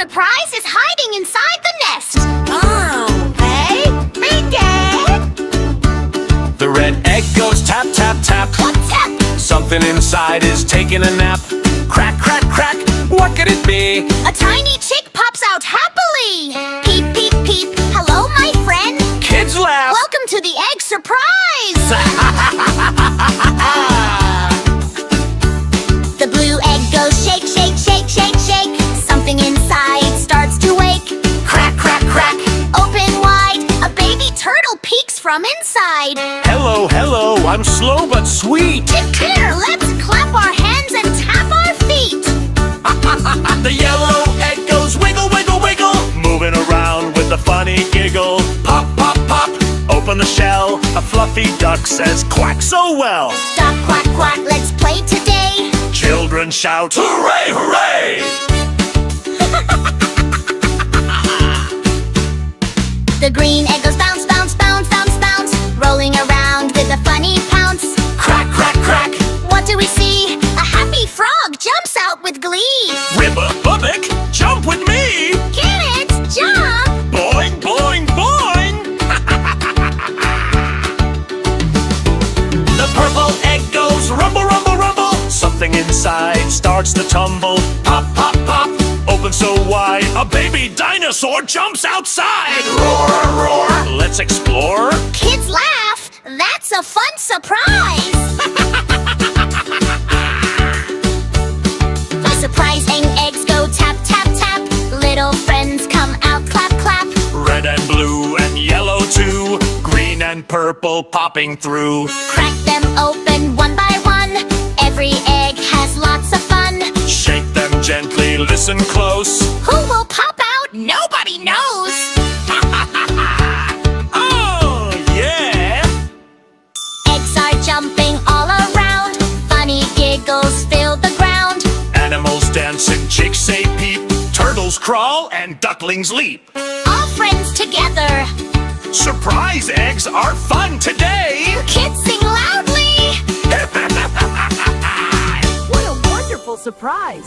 surprise is hiding inside the nest. Oh, hey, Dad. The red egg goes tap, tap, tap. Tap, tap. Something inside is taking a nap. Crack, crack, crack, what could it be? A tiny chick pops out happily. Peep, peep, peep. Hello, my friend. Kids laugh. Welcome to the egg surprise. The blue egg goes shake, shake, shake, shake, shake. Something inside starts to wake. Crack, crack, crack. Open wide. A baby turtle peeks from inside. Hello, hello, I'm slow but sweet. Here, let's clap our hands and tap our feet. The yellow egg goes wiggle, wiggle, wiggle, moving around with a funny giggle. Pop, pop, pop, open the shell. A fluffy duck says quack so well. Duck, quack, quack, let's play today. Children shout, hooray, hooray! The green egg goes bounce, bounce, bounce, bounce, bounce, rolling around with a funny pounce. Crack, crack, crack, What do we see? A happy frog jumps out with glee. ribba-bubbick, jump with me! Get it? Jump! Boing, boing, boing! The purple egg goes rumble, rumble, rumble. Something inside starts to tumble. Pop, pop, pop, open so wide. A baby dinosaur jumps outside. Roar, roar, let's explore. Kids laugh. That's a fun surprise. The surprising eggs go tap, tap, tap. Little friends come out, clap, clap. Red and blue and yellow too. Green and purple popping through. Crack them open one by one. Every egg has lots of fun. Shake them gently, listen close. Who will pop out? Nobody knows. Oh, yeah! Eggs are jumping all around. Funny giggles fill the ground. Animals dance and chicks say peep. Turtles crawl and ducklings leap. All friends together. Surprise eggs are fun today! Kids sing loudly. What a wonderful surprise.